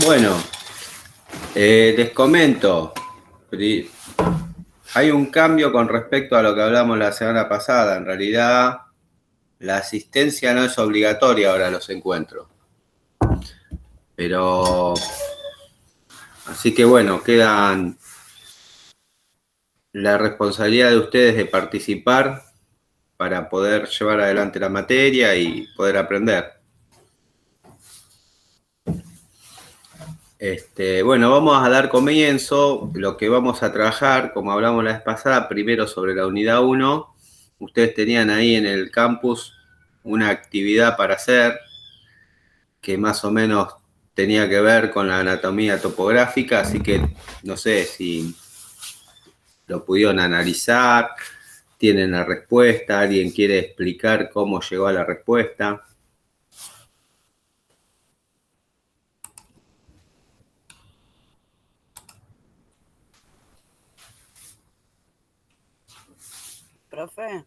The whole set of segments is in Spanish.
Bueno, les comento, hay un cambio con respecto a lo que hablamos la semana pasada. En realidad, la asistencia no es obligatoria ahora a los encuentros. Pero, así que bueno, quedan la responsabilidad de ustedes de participar para poder llevar adelante la materia y poder aprender. Bueno, vamos a dar comienzo. Lo que vamos a trabajar, como hablamos la vez pasada, primero sobre la unidad 1. Ustedes tenían ahí en el campus una actividad para hacer que más o menos tenía que ver con la anatomía topográfica, así que no sé si lo pudieron analizar, tienen la respuesta, alguien quiere explicar cómo llegó a la respuesta. Profe.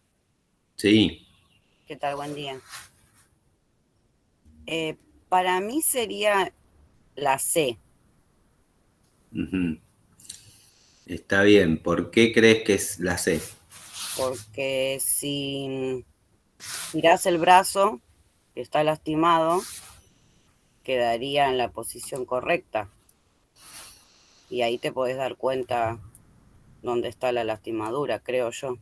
Sí. ¿Qué tal? Buen día. Para mí sería la C. Está bien. ¿Por qué crees que es la C? Porque si tirás el brazo, que está lastimado, quedaría en la posición correcta. Y ahí te podés dar cuenta dónde está la lastimadura, creo yo.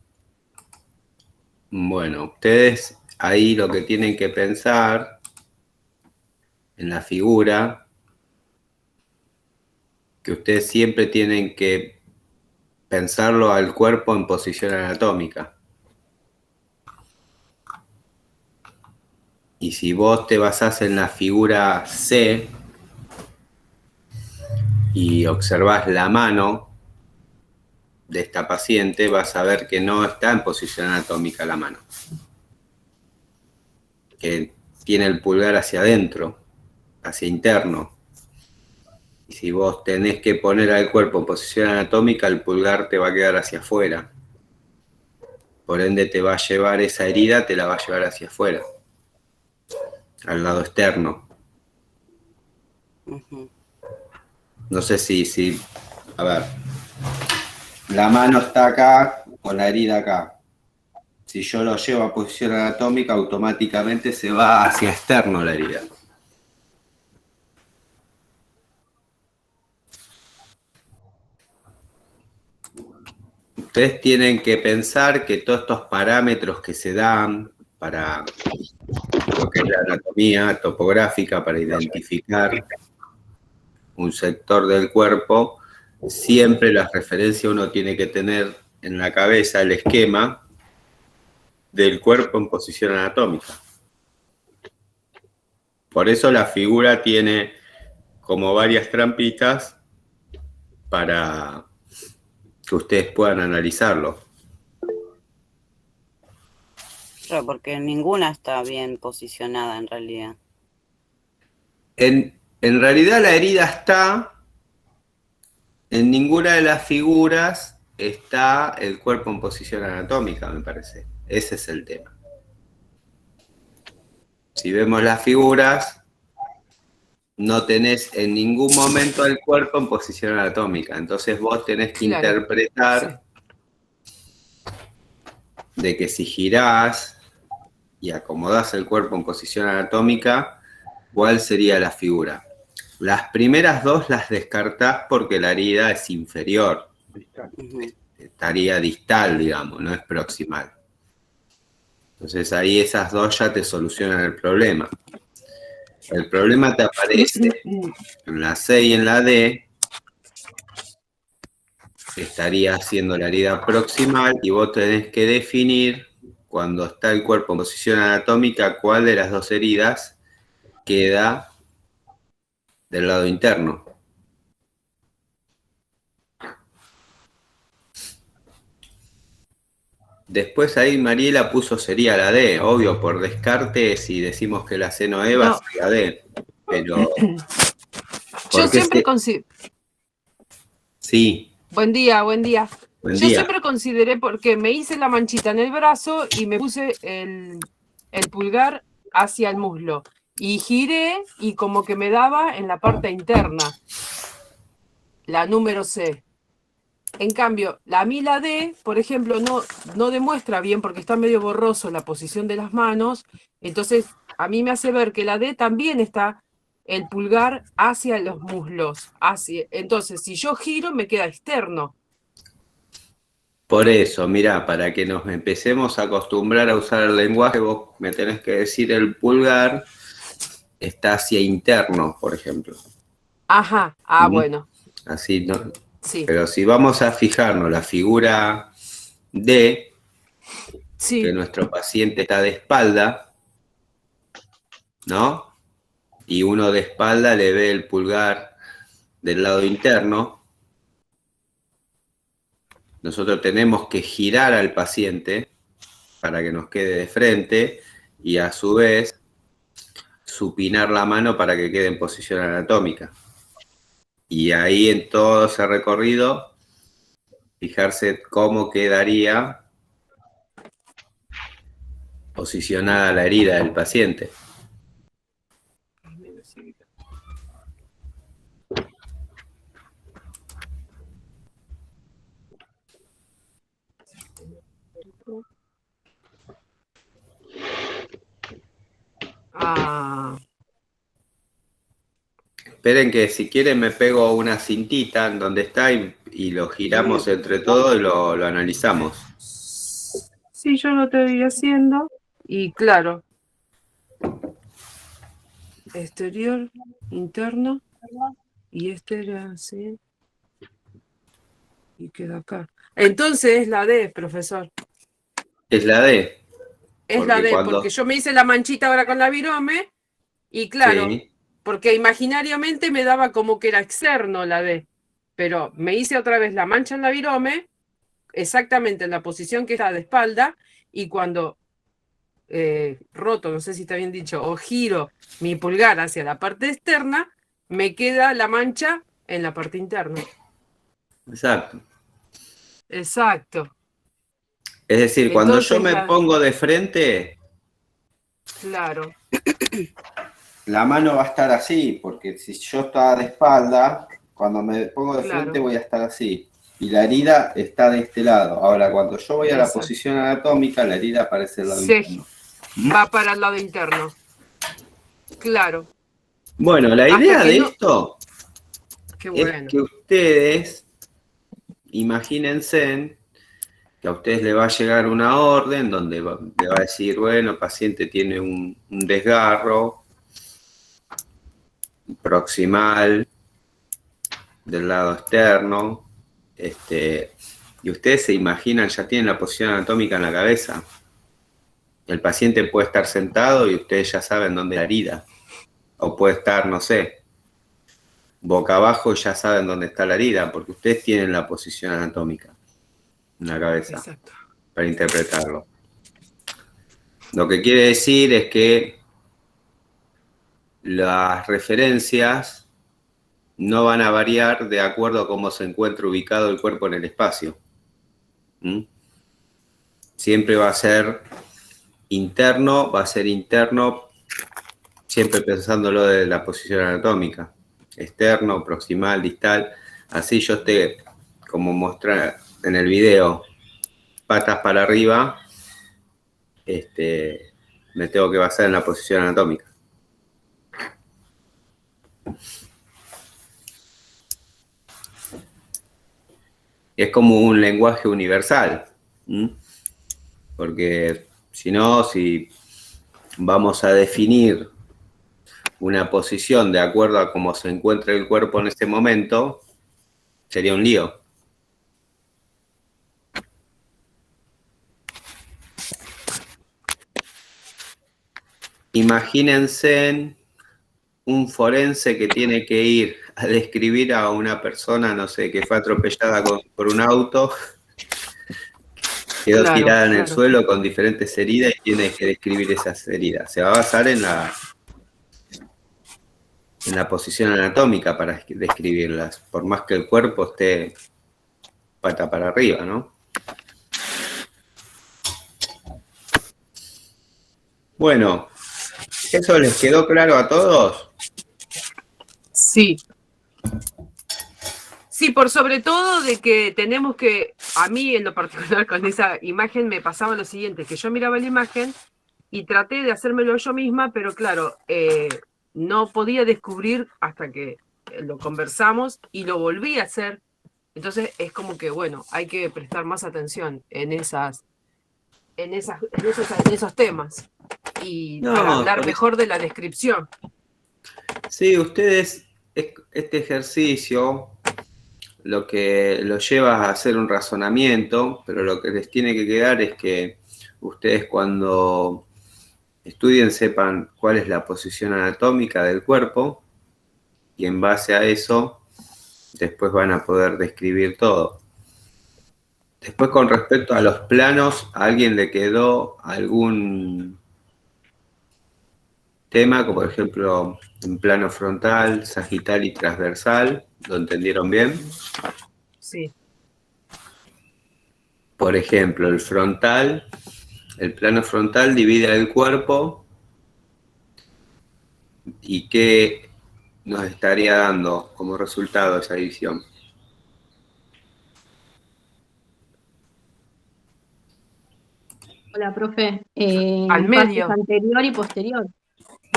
Bueno, ustedes ahí lo que tienen que pensar en la figura, que ustedes siempre tienen que pensarlo al cuerpo en posición anatómica. Y si vos te basás en la figura C y observás la mano de esta paciente, vas a ver que no está en posición anatómica la mano. Que tiene el pulgar hacia adentro, hacia interno. Y si vos tenés que poner al cuerpo en posición anatómica, el pulgar te va a quedar hacia afuera. Por ende te va a llevar esa herida, te la va a llevar hacia afuera, al lado externo. No sé si, a ver, la mano está acá con la herida acá. Si yo lo llevo a posición anatómica, automáticamente se va hacia externo la herida. Ustedes tienen que pensar que todos estos parámetros que se dan para lo que es la anatomía topográfica, para identificar un sector del cuerpo, siempre la referencia uno tiene que tener en la cabeza el esquema del cuerpo en posición anatómica. Por eso la figura tiene como varias trampitas para que ustedes puedan analizarlo. Claro, porque ninguna está bien posicionada en realidad. En realidad la herida está, en ninguna de las figuras está el cuerpo en posición anatómica, me parece. Ese es el tema. Si vemos las figuras, no tenés en ningún momento el cuerpo en posición anatómica. Entonces vos tenés que interpretar de que si girás y acomodás el cuerpo en posición anatómica, ¿cuál sería la figura? Las primeras dos las descartás porque la herida es inferior. Estaría distal, digamos, no es proximal. Entonces ahí esas dos ya te solucionan el problema. El problema te aparece en la C y en la D. Estaría haciendo la herida proximal y vos tenés que definir, cuando está el cuerpo en posición anatómica, cuál de las dos heridas queda del lado interno. Después ahí Mariela puso sería la D, obvio, por descarte, si decimos que la C no es, va a ser la D. Pero. Yo siempre considero. Sí. Buen día, buen día. Buen Yo día. siempre consideré, porque me hice la manchita en el brazo y me puse el pulgar hacia el muslo. Y giré y como que me daba en la parte interna, la número C. En cambio, a mí la D, por ejemplo, no demuestra bien porque está medio borroso la posición de las manos. Entonces, a mí me hace ver que la D también está el pulgar hacia los muslos. Entonces, si yo giro, me queda externo. Por eso, mirá, para que nos empecemos a acostumbrar a usar el lenguaje, vos me tenés que decir el pulgar está hacia interno, por ejemplo. Ajá, bueno. Así, ¿no? Sí. Pero si vamos a fijarnos la figura D, sí, que nuestro paciente está de espalda, ¿no? Y uno de espalda le ve el pulgar del lado interno. Nosotros tenemos que girar al paciente para que nos quede de frente y a su vez supinar la mano para que quede en posición anatómica. Y ahí en todo ese recorrido, fijarse cómo quedaría posicionada la herida del paciente. Esperen que si quieren me pego una cintita en donde está y lo giramos entre todos y lo analizamos. Sí, yo lo estoy haciendo. Y claro. Exterior, interno. Y este era así. Y queda acá. Entonces es la D, profesor. Es la D. Es la D, porque yo me hice la manchita ahora con la virome. Y claro, sí, porque imaginariamente me daba como que era externo la D. Pero me hice otra vez la mancha en la virome, exactamente en la posición que está de espalda, y cuando roto, no sé si está bien dicho, o giro mi pulgar hacia la parte externa, me queda la mancha en la parte interna. Exacto. Exacto. Es decir, cuando yo me pongo de frente, claro, la mano va a estar así, porque si yo estaba de espalda, cuando me pongo de frente voy a estar así. Y la herida está de este lado. Ahora, cuando yo voy a la posición anatómica, la herida aparece del lado interno. Va para el lado interno. Claro. Bueno, la idea de esto es que ustedes, imagínense que a ustedes le va a llegar una orden donde le va a decir, bueno, el paciente tiene un desgarro proximal del lado externo, y ustedes se imaginan, ya tienen la posición anatómica en la cabeza. El paciente puede estar sentado y ustedes ya saben dónde es la herida. O puede estar, no sé, boca abajo y ya saben dónde está la herida, porque ustedes tienen la posición anatómica en la cabeza. Exacto. Para interpretarlo. Lo que quiere decir es que las referencias no van a variar de acuerdo a cómo se encuentra ubicado el cuerpo en el espacio. Siempre va a ser interno, siempre pensándolo de la posición anatómica. Externo, proximal, distal. Así yo esté, como mostrar en el video, patas para arriba, me tengo que basar en la posición anatómica. Es como un lenguaje universal, porque si no, si vamos a definir una posición de acuerdo a cómo se encuentra el cuerpo en ese momento, sería un lío. Imagínense un forense que tiene que ir a describir a una persona, no sé, que fue atropellada por un auto, quedó tirada en el suelo con diferentes heridas y tiene que describir esas heridas. Se va a basar en la posición anatómica para describirlas, por más que el cuerpo esté pata para arriba, ¿no? Bueno, ¿eso les quedó claro a todos? Sí. Sí, por sobre todo de que tenemos que, a mí en lo particular con esa imagen me pasaba lo siguiente, que yo miraba la imagen y traté de hacérmelo yo misma, pero claro, no podía descubrir hasta que lo conversamos y lo volví a hacer. Entonces es como que, bueno, hay que prestar más atención en esos temas y para hablar mejor de la descripción. Sí, ustedes, este ejercicio lo que los lleva a hacer un razonamiento, pero lo que les tiene que quedar es que ustedes cuando estudien sepan cuál es la posición anatómica del cuerpo y en base a eso después van a poder describir todo. Después, con respecto a los planos, ¿a alguien le quedó algún tema, como por ejemplo en plano frontal, sagital y transversal? ¿Lo entendieron bien? Sí. Por ejemplo, el plano frontal divide el cuerpo y ¿qué nos estaría dando como resultado esa división? Hola, profe. Al medio. Partes anterior y posterior.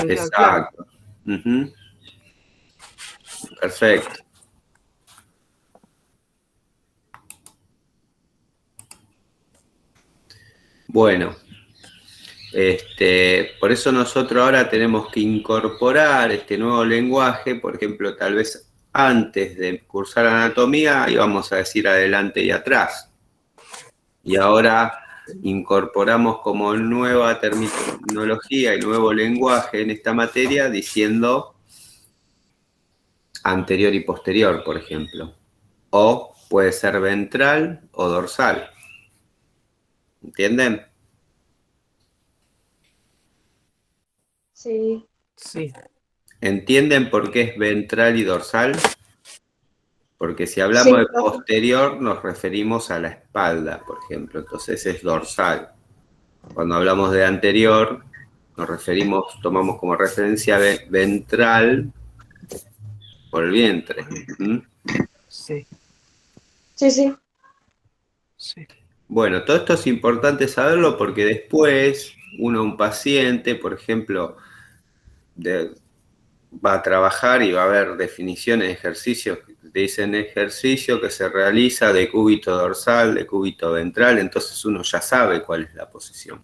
Exacto. Perfecto. Bueno, por eso nosotros ahora tenemos que incorporar este nuevo lenguaje. Por ejemplo, tal vez antes de cursar anatomía íbamos a decir adelante y atrás. Y ahora incorporamos como nueva terminología y nuevo lenguaje en esta materia diciendo anterior y posterior, por ejemplo. O puede ser ventral o dorsal. ¿Entienden? Sí. Sí. ¿Entienden por qué es ventral y dorsal? Porque si hablamos de posterior nos referimos a la espalda, por ejemplo, entonces es dorsal. Cuando hablamos de anterior nos referimos, tomamos como referencia ventral por el vientre. Sí. Sí. Sí. Bueno, todo esto es importante saberlo porque después un paciente, por ejemplo, va a trabajar y va a haber definiciones de ejercicios que dicen ejercicio que se realiza de cúbito dorsal, de cúbito ventral, entonces uno ya sabe cuál es la posición.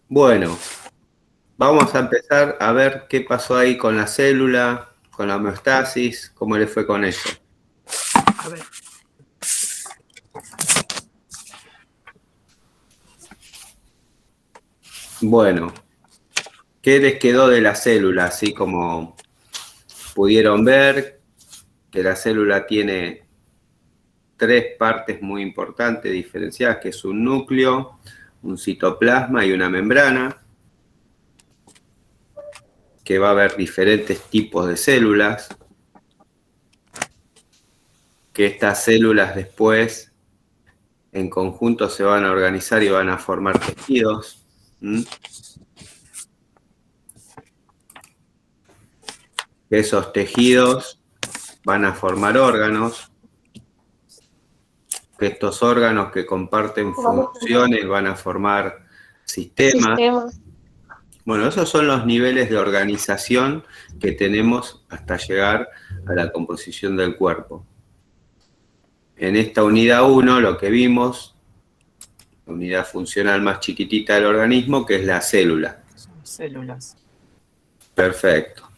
Bueno, vamos a empezar a ver qué pasó ahí con la célula, con la homeostasis, cómo le fue con eso. A ver. Bueno, ¿qué les quedó de la célula? Así como pudieron ver que la célula tiene tres partes muy importantes diferenciadas, que es un núcleo, un citoplasma y una membrana, que va a haber diferentes tipos de células, que estas células después en conjunto se van a organizar y van a formar tejidos. Esos tejidos van a formar órganos, que estos órganos que comparten funciones van a formar sistemas. Bueno, esos son los niveles de organización que tenemos hasta llegar a la composición del cuerpo. En esta unidad 1 lo que vimos unidad funcional más chiquitita del organismo, que es la célula. Son células. Perfecto.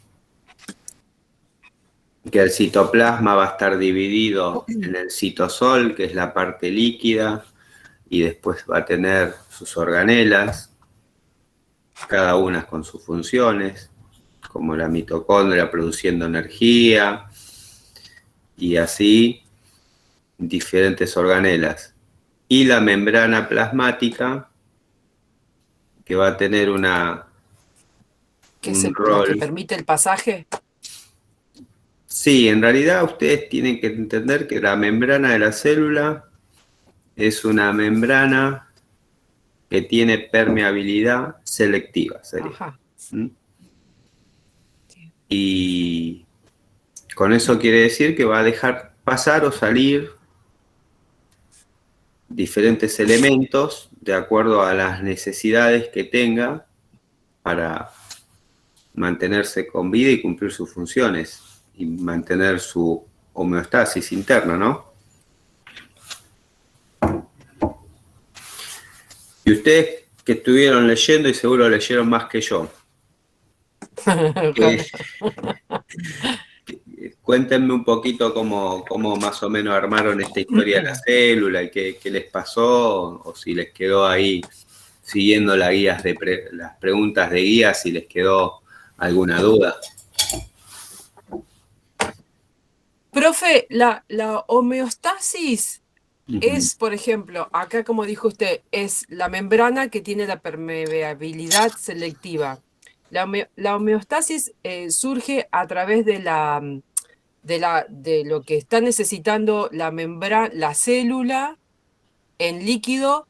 Que el citoplasma va a estar dividido en el citosol, que es la parte líquida, y después va a tener sus organelas, cada una con sus funciones, como la mitocondria produciendo energía, y así diferentes organelas. Y la membrana plasmática, que va a tener un ¿Qué es lo que rol. permite el pasaje? Sí, en realidad ustedes tienen que entender que la membrana de la célula es una membrana que tiene permeabilidad selectiva, sería. Ajá. ¿Mm? Y con eso quiere decir que va a dejar pasar o salir diferentes elementos de acuerdo a las necesidades que tenga para mantenerse con vida y cumplir sus funciones y mantener su homeostasis interna, ¿no? Y ustedes que estuvieron leyendo y seguro leyeron más que yo, cuéntenme un poquito cómo más o menos armaron esta historia de la célula y qué les pasó, o si les quedó ahí siguiendo las guías las preguntas de guía, si les quedó alguna duda. Profe, la homeostasis es, por ejemplo, acá como dijo usted, es la membrana que tiene la permeabilidad selectiva. La homeostasis surge a través de lo que está necesitando la célula en líquido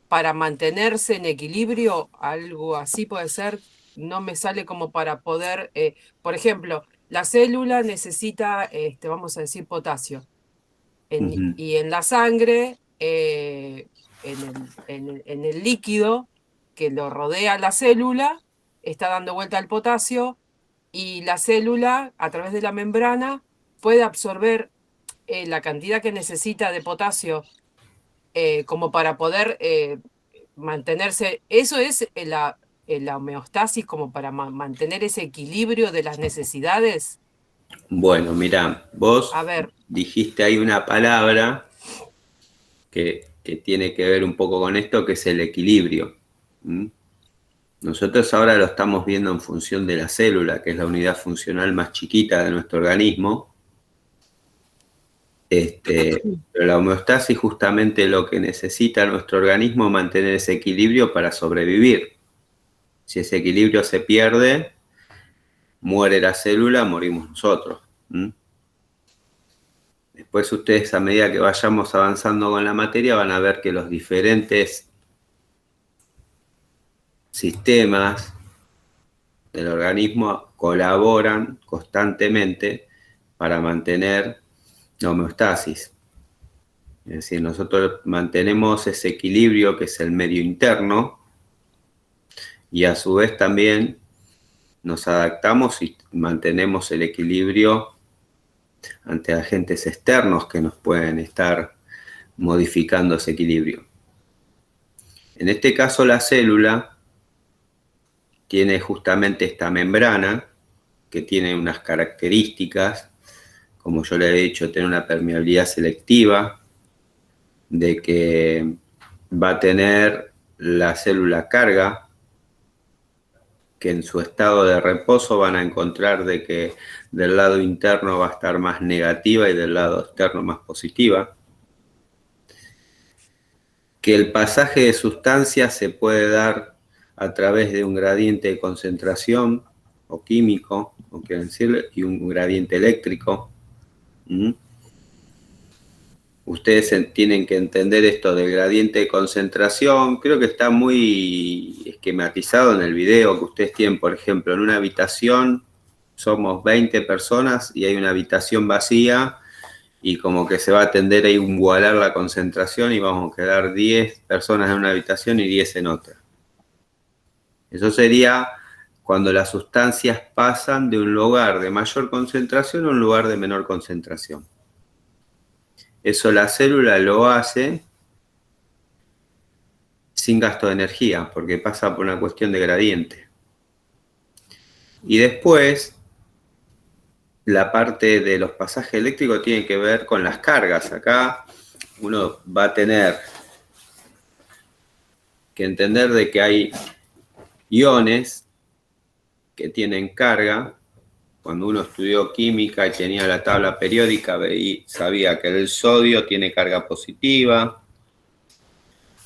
para mantenerse en equilibrio, algo así puede ser, no me sale como para poder, por ejemplo, la célula necesita, vamos a decir, potasio. Y en la sangre, en el líquido que lo rodea la célula, está dando vuelta al potasio y la célula, a través de la membrana, puede absorber la cantidad que necesita de potasio como para poder mantenerse. Eso es la homeostasis, como para mantener ese equilibrio de las necesidades. Bueno, mirá, vos A ver, dijiste ahí una palabra que tiene que ver un poco con esto, que es el equilibrio. ¿Mm? Nosotros ahora lo estamos viendo en función de la célula, que es la unidad funcional más chiquita de nuestro organismo. Pero la homeostasis justamente lo que necesita nuestro organismo es mantener ese equilibrio para sobrevivir. Si ese equilibrio se pierde, muere la célula, morimos nosotros. ¿Mm? Después ustedes, a medida que vayamos avanzando con la materia, van a ver que los diferentes sistemas del organismo colaboran constantemente para mantener la homeostasis. Es decir, nosotros mantenemos ese equilibrio que es el medio interno y a su vez también nos adaptamos y mantenemos el equilibrio ante agentes externos que nos pueden estar modificando ese equilibrio. En este caso, la célula tiene justamente esta membrana que tiene unas características, como yo le he dicho, tiene una permeabilidad selectiva, de que va a tener la célula carga, que en su estado de reposo van a encontrar de que del lado interno va a estar más negativa y del lado externo más positiva. Que el pasaje de sustancias se puede dar a través de un gradiente de concentración o químico, o quieren decirle, y un gradiente eléctrico. Ustedes tienen que entender esto del gradiente de concentración. Creo que está muy esquematizado en el video que ustedes tienen, por ejemplo, en una habitación somos 20 personas y hay una habitación vacía y como que se va a tender a igualar la concentración y vamos a quedar 10 personas en una habitación y 10 en otra. Eso sería cuando las sustancias pasan de un lugar de mayor concentración a un lugar de menor concentración. Eso la célula lo hace sin gasto de energía, porque pasa por una cuestión de gradiente. Y después, la parte de los pasajes eléctricos tiene que ver con las cargas. Acá uno va a tener que entender de que hay iones que tienen carga. Cuando uno estudió química y tenía la tabla periódica, sabía que el sodio tiene carga positiva,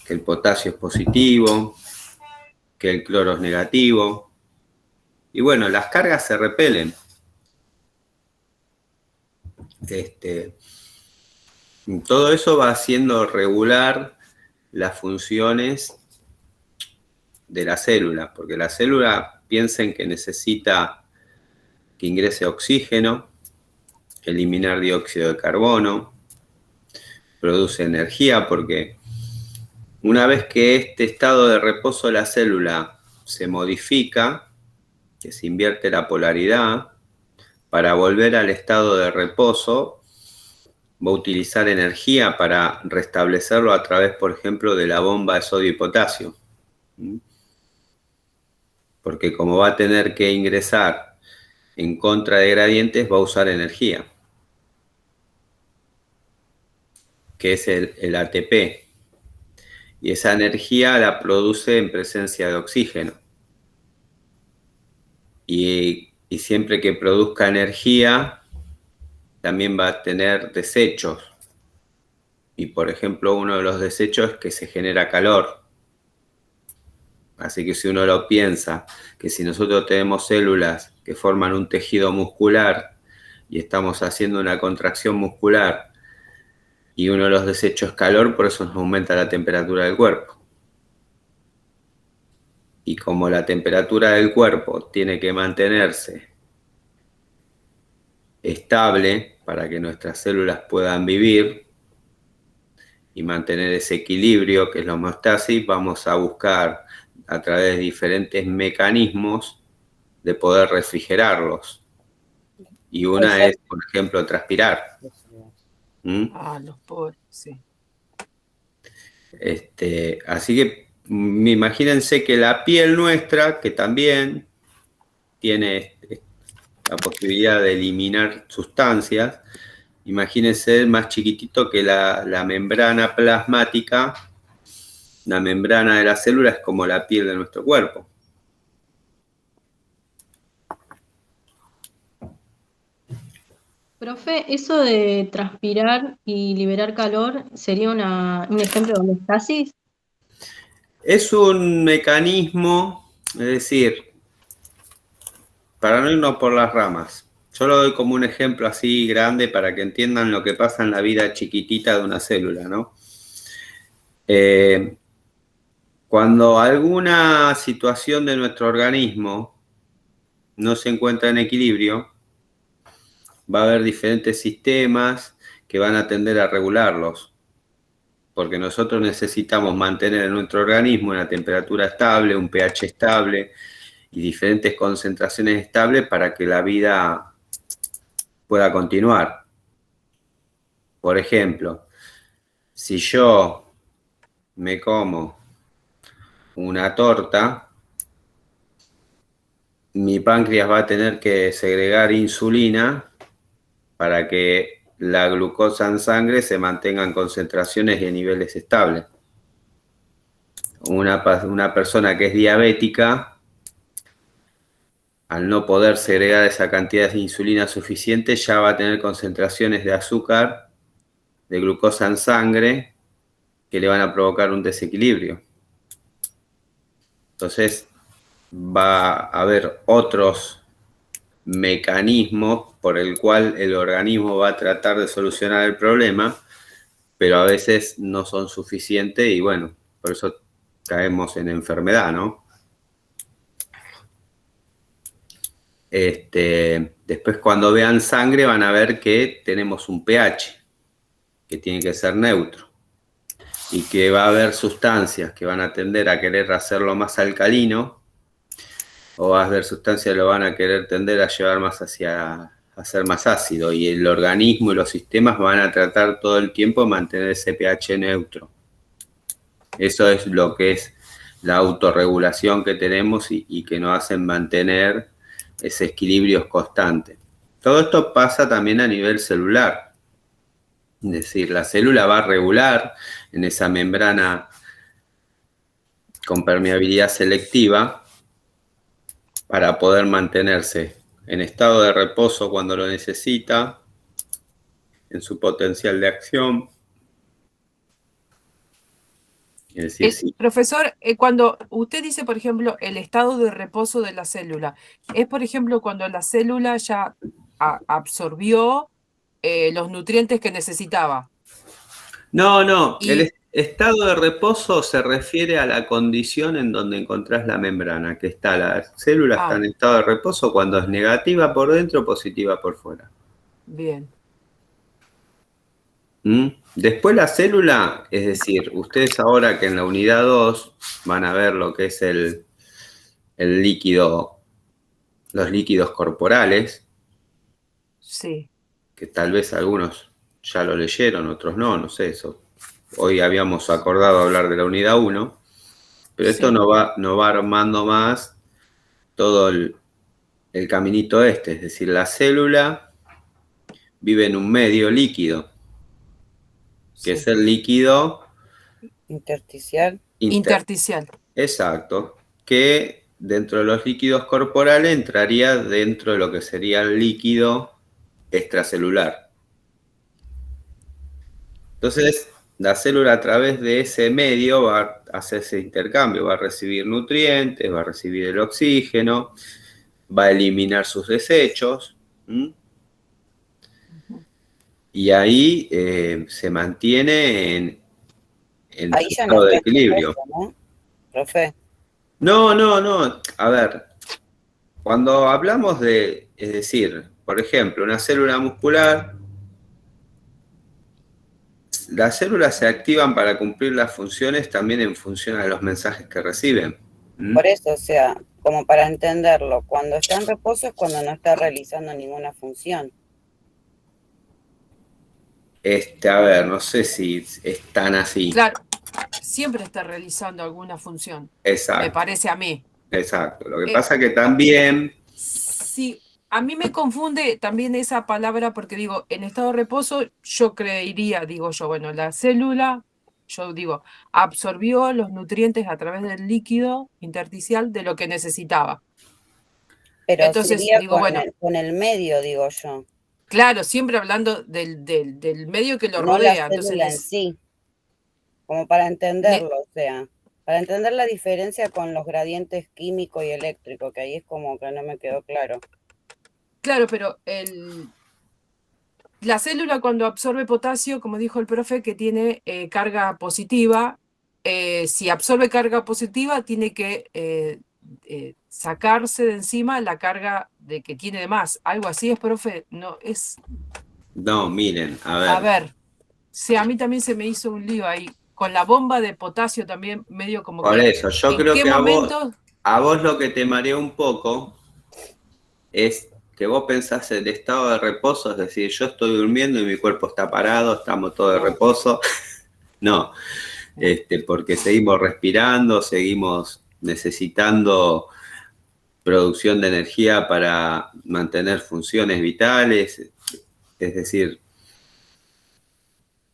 que el potasio es positivo, que el cloro es negativo. Y bueno, las cargas se repelen. Todo eso va haciendo regular las funciones de la célula, porque la célula, piensen que necesita que ingrese oxígeno, eliminar dióxido de carbono, produce energía, porque una vez que este estado de reposo de la célula se modifica, que se invierte la polaridad, para volver al estado de reposo, va a utilizar energía para restablecerlo a través, por ejemplo, de la bomba de sodio y potasio. Porque como va a tener que ingresar en contra de gradientes, va a usar energía, que es el ATP. Y esa energía la produce en presencia de oxígeno. Y siempre que produzca energía, también va a tener desechos. Y por ejemplo, uno de los desechos es que se genera calor. Así que si uno lo piensa, que si nosotros tenemos células que forman un tejido muscular y estamos haciendo una contracción muscular y uno de los desechos es calor, por eso nos aumenta la temperatura del cuerpo. Y como la temperatura del cuerpo tiene que mantenerse estable para que nuestras células puedan vivir y mantener ese equilibrio que es la homeostasis, vamos a buscar a través de diferentes mecanismos de poder refrigerarlos. Y una es, por ejemplo, transpirar. Los pobres, sí. Así que imagínense que la piel nuestra, que también tiene la posibilidad de eliminar sustancias, imagínense más chiquitito que la membrana plasmática. La membrana de la célula es como la piel de nuestro cuerpo. Profe, eso de transpirar y liberar calor, ¿sería un ejemplo de homeostasis? Es un mecanismo, es decir, para no irnos por las ramas, yo lo doy como un ejemplo así grande para que entiendan lo que pasa en la vida chiquitita de una célula, ¿no? Cuando alguna situación de nuestro organismo no se encuentra en equilibrio, va a haber diferentes sistemas que van a tender a regularlos, porque nosotros necesitamos mantener en nuestro organismo una temperatura estable, un pH estable y diferentes concentraciones estables para que la vida pueda continuar. Por ejemplo, si yo me como una torta, mi páncreas va a tener que segregar insulina para que la glucosa en sangre se mantenga en concentraciones y en niveles estables. Una persona que es diabética, al no poder segregar esa cantidad de insulina suficiente, ya va a tener concentraciones de azúcar, de glucosa en sangre, que le van a provocar un desequilibrio. Entonces, va a haber otros mecanismos por el cual el organismo va a tratar de solucionar el problema, pero a veces no son suficientes y bueno, por eso caemos en enfermedad, ¿no? Después cuando vean sangre van a ver que tenemos un pH, que tiene que ser neutro, y que va a haber sustancias que van a tender a querer hacerlo más alcalino, o va a haber sustancias que lo van a querer tender a llevar más a ser más ácido, y el organismo y los sistemas van a tratar todo el tiempo de mantener ese pH neutro. Eso es lo que es la autorregulación que tenemos y que nos hacen mantener ese equilibrio constante. Todo esto pasa también a nivel celular. Es decir, la célula va a regular en esa membrana con permeabilidad selectiva para poder mantenerse en estado de reposo cuando lo necesita, en su potencial de acción. Es decir, sí. Profesor, cuando usted dice, por ejemplo, el estado de reposo de la célula, es, por ejemplo, cuando la célula ya absorbió los nutrientes que necesitaba. No, el Y, estado de reposo se refiere a la condición en donde encontrás la membrana, que está, la célula está en estado de reposo cuando es negativa por dentro, positiva por fuera. bien. Después la célula, es decir, ustedes ahora que en la unidad 2 van a ver lo que es el líquido, los líquidos corporales, Sí. que tal vez algunos ya lo leyeron, otros no sé eso. Hoy habíamos acordado hablar de la unidad 1, pero esto Sí. nos va armando más todo el caminito este, es decir, la célula vive en un medio líquido, que es el líquido Intersticial. Intersticial. Exacto, que dentro de los líquidos corporales entraría dentro de lo que sería el líquido extracelular. Entonces, la célula a través de ese medio va a hacer ese intercambio, va a recibir nutrientes, va a recibir el oxígeno, va a eliminar sus desechos, y ahí se mantiene en Ahí su ya no estado de está en equilibrio. reposo, ¿no, profe? No. A ver, cuando hablamos de, es decir, por ejemplo, una célula muscular, las células se activan para cumplir las funciones también en función a los mensajes que reciben. Por eso, o sea, como para entenderlo, cuando está en reposo es cuando no está realizando ninguna función. A ver, no sé si es tan así. Claro, siempre está realizando alguna función. Exacto. Me parece a mí. Exacto. Lo que pasa que también... Sí, a mí me confunde también esa palabra porque digo, en estado de reposo yo creería, digo yo, bueno, la célula, yo digo, absorbió los nutrientes a través del líquido intersticial de lo que necesitaba. Pero Entonces, sería digo, bueno, con el medio, digo yo, claro, siempre hablando del medio que lo no la rodea. célula en Entonces, sí, como para entenderlo, o sea, para entender la diferencia con los gradientes químico y eléctrico, que ahí es como que no me quedó claro. claro, pero la célula cuando absorbe potasio, como dijo el profe, que tiene carga positiva, si absorbe carga positiva, tiene que sacarse de encima la carga de que tiene de más. Algo así es, profe. No, es. No, miren, a ver. A ver, sí, a mí también se me hizo un lío ahí. Con la bomba de potasio también, medio como Por que. eso, yo ¿En creo qué que momento? a vos lo que te mareó un poco es que vos pensás el estado de reposo, es decir, yo estoy durmiendo y mi cuerpo está parado, estamos todos de reposo. No, porque seguimos respirando, seguimos necesitando producción de energía para mantener funciones vitales. Es decir,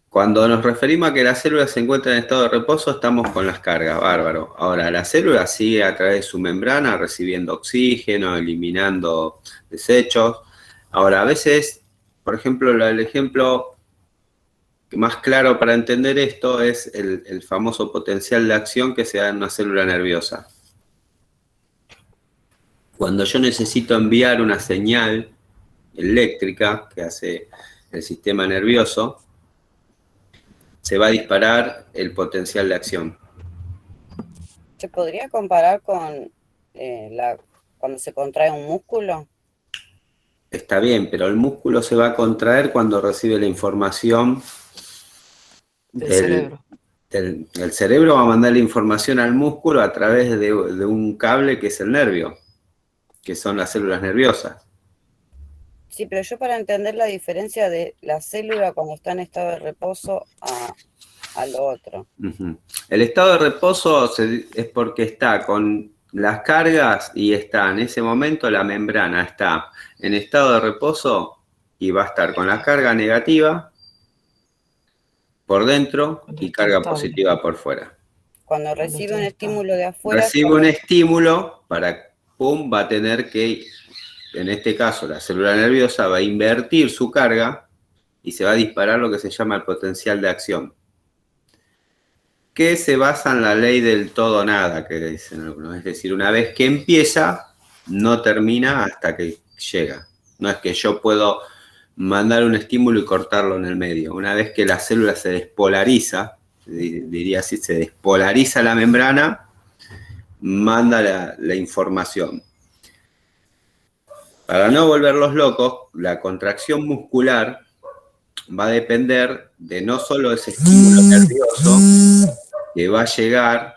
cuando nos referimos a que las células se encuentran en estado de reposo, estamos con las cargas, bárbaro. Ahora, la célula sigue a través de su membrana recibiendo oxígeno, eliminando desechos. Ahora, a veces, por ejemplo, el ejemplo más claro para entender esto es el famoso potencial de acción que se da en una célula nerviosa. Cuando yo necesito enviar una señal eléctrica que hace el sistema nervioso, se va a disparar el potencial de acción. ¿Se podría comparar con cuando se contrae un músculo? Está bien, pero el músculo se va a contraer cuando recibe la información Del cerebro. El cerebro va a mandar la información al músculo a través de un cable que es el nervio, que son las células nerviosas. Sí, pero yo para entender la diferencia de la célula cuando está en estado de reposo al otro. Ujú. El estado de reposo es porque está con las cargas y está en ese momento la membrana está en estado de reposo y va a estar con la carga negativa por dentro y carga Estable. positiva por fuera. Cuando recibe un estímulo de afuera, Recibe un estímulo pum, va a tener que, en este caso la célula nerviosa va a invertir su carga y se va a disparar lo que se llama el potencial de acción, que se basa en la ley del todo nada, que dicen algunos. Es decir, una vez que empieza, no termina hasta que llega. No es que yo puedo mandar un estímulo y cortarlo en el medio. Una vez que la célula se despolariza, diría así, se despolariza la membrana, manda la información. Para no volverlos locos, la contracción muscular va a depender de no solo ese estímulo nervioso que va a llegar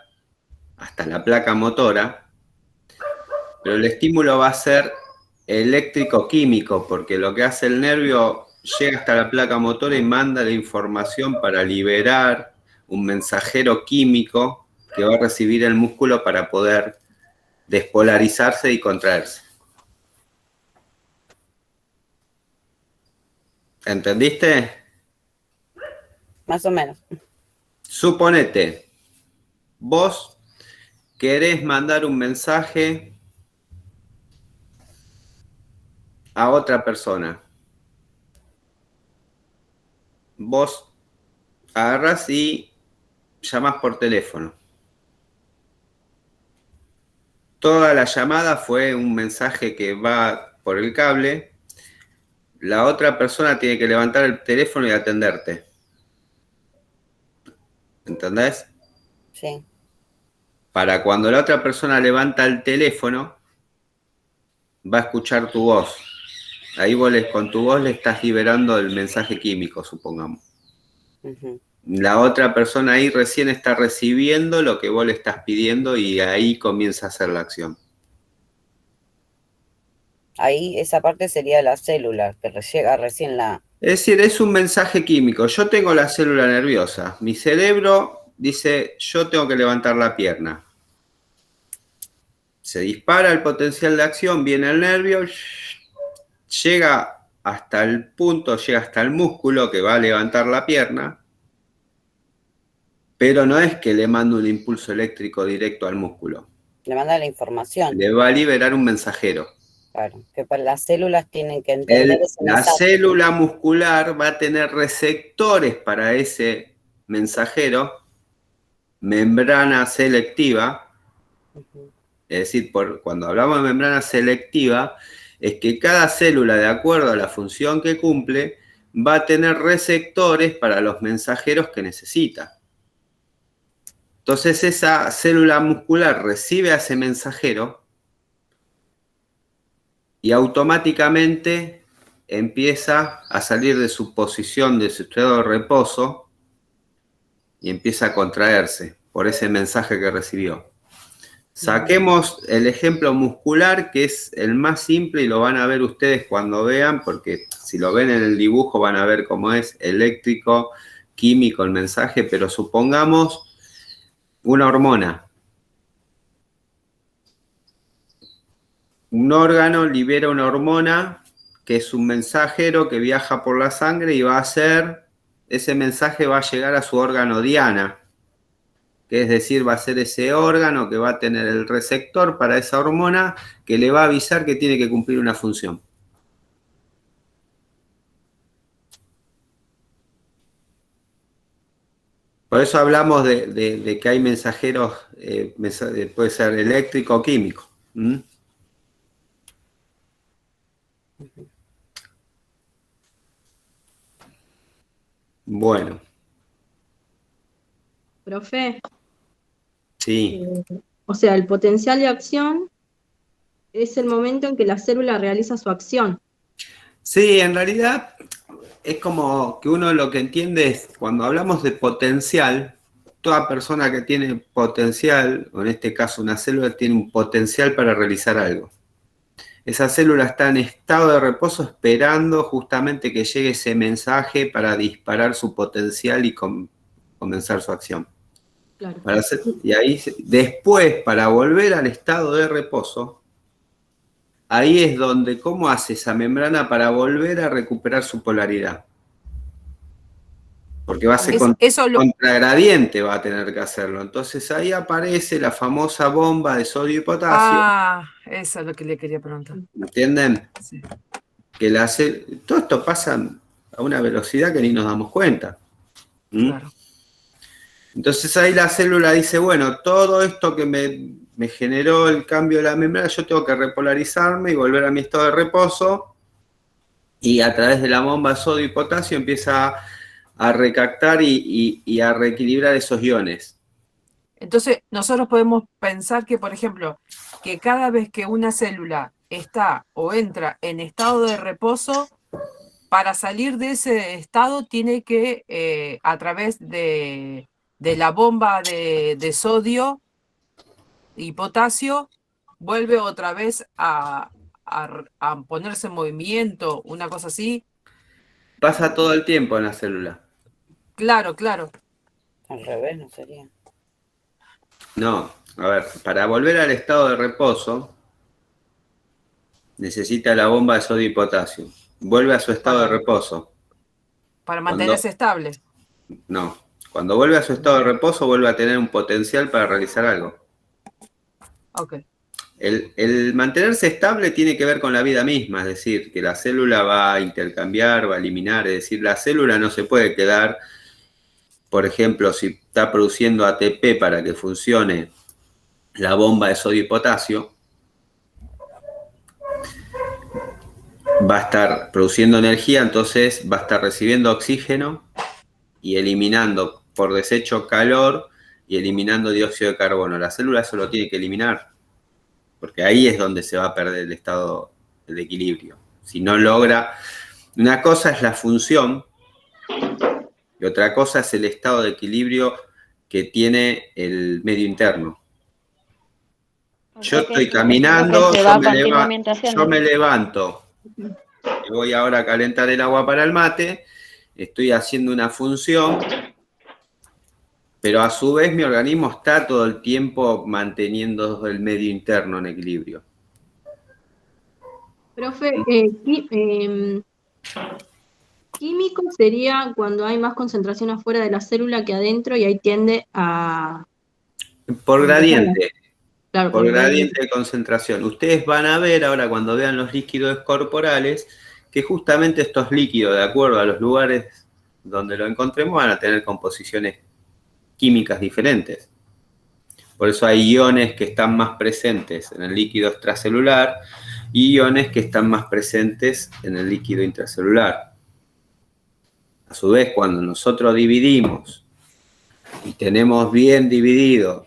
hasta la placa motora, pero el estímulo va a ser eléctrico-químico, porque lo que hace el nervio llega hasta la placa motora y manda la información para liberar un mensajero químico que va a recibir el músculo para poder despolarizarse y contraerse. ¿Entendiste? más o menos. Suponete, vos querés mandar un mensaje a otra persona. Vos agarrás y llamás por teléfono. Toda la llamada fue un mensaje que va por el cable. La otra persona tiene que levantar el teléfono y atenderte. ¿Entendés? Sí. Para cuando la otra persona levanta el teléfono, va a escuchar tu voz. Ahí vos con tu voz le estás liberando el mensaje químico, supongamos. Uh-huh. La otra persona ahí recién está recibiendo lo que vos le estás pidiendo y ahí comienza a hacer la acción. Ahí esa parte sería la célula, que llega recién la... Es decir, es un mensaje químico. Yo tengo la célula nerviosa. Mi cerebro dice, yo tengo que levantar la pierna. Se dispara el potencial de acción, viene el nervio, llega hasta el punto, llega hasta el músculo que va a levantar la pierna, pero no es que le mando un impulso eléctrico directo al músculo. Le manda la información. Le va a liberar un mensajero. Claro, que para las células tienen que entender ese La mensaje. célula muscular va a tener receptores para ese mensajero, membrana selectiva. Uh-huh. Es decir, cuando hablamos de membrana selectiva, es que cada célula, de acuerdo a la función que cumple, va a tener receptores para los mensajeros que necesita. Entonces esa célula muscular recibe a ese mensajero y automáticamente empieza a salir de su posición, de su estado de reposo, y empieza a contraerse por ese mensaje que recibió. Saquemos el ejemplo muscular, que es el más simple y lo van a ver ustedes cuando vean, porque si lo ven en el dibujo van a ver cómo es eléctrico, químico el mensaje, pero supongamos una hormona. Un órgano libera una hormona que es un mensajero que viaja por la sangre y va a hacer, ese mensaje va a llegar a su órgano diana, que es decir, va a ser ese órgano que va a tener el receptor para esa hormona que le va a avisar que tiene que cumplir una función. Por eso hablamos de que hay mensajeros, puede ser eléctrico o químico. ¿Mm? Bueno. Profe, Sí. o sea, el potencial de acción es el momento en que la célula realiza su acción. Sí, en realidad es como que uno lo que entiende es, cuando hablamos de potencial, toda persona que tiene potencial, o en este caso una célula, tiene un potencial para realizar algo. Esa célula está en estado de reposo esperando justamente que llegue ese mensaje para disparar su potencial y comenzar su acción. Claro. Y ahí, después, para volver al estado de reposo, ahí es donde, ¿cómo hace esa membrana para volver a recuperar su polaridad? Porque va a ser contragradiente, va a tener que hacerlo. Entonces ahí aparece la famosa bomba de sodio y potasio. Eso es lo que le quería preguntar. ¿Entienden? Sí. Que todo esto pasa a una velocidad que ni nos damos cuenta. Claro. Entonces ahí la célula dice, bueno, todo esto que me generó el cambio de la membrana, yo tengo que repolarizarme y volver a mi estado de reposo. Y a través de la bomba de sodio y potasio empieza a recaptar y a reequilibrar esos iones. Entonces, nosotros podemos pensar que, por ejemplo, que cada vez que una célula está o entra en estado de reposo, para salir de ese estado tiene que, a través de la bomba de sodio y potasio, vuelve otra vez a ponerse en movimiento, una cosa así. Pasa todo el tiempo en la célula. Claro, claro. Al revés, ¿no sería? No, a ver, para volver al estado de reposo, necesita la bomba de sodio y potasio. Vuelve a su estado de reposo. Para mantenerse estable. No, cuando vuelve a su estado de reposo, vuelve a tener un potencial para realizar algo. Ok. El mantenerse estable tiene que ver con la vida misma, es decir, que la célula va a intercambiar, va a eliminar, es decir, la célula no se puede quedar, por ejemplo, si está produciendo ATP para que funcione la bomba de sodio y potasio, va a estar produciendo energía, entonces va a estar recibiendo oxígeno y eliminando por desecho calor y eliminando dióxido de carbono. La célula eso lo tiene que eliminar, porque ahí es donde se va a perder el estado de equilibrio. Si no logra, una cosa es la función y otra cosa es el estado de equilibrio que tiene el medio interno. Yo estoy caminando, yo me levanto, y voy ahora a calentar el agua para el mate, estoy haciendo una función, pero a su vez mi organismo está todo el tiempo manteniendo el medio interno en equilibrio. Profe, químico sería cuando hay más concentración afuera de la célula que adentro y ahí tiende a... Por gradiente. Claro, Por gradiente de concentración. Ustedes van a ver ahora cuando vean los líquidos corporales que justamente estos líquidos, de acuerdo a los lugares donde lo encontremos, van a tener composiciones químicas diferentes. Por eso hay iones que están más presentes en el líquido extracelular y iones que están más presentes en el líquido intracelular. A su vez, cuando nosotros dividimos y tenemos bien dividido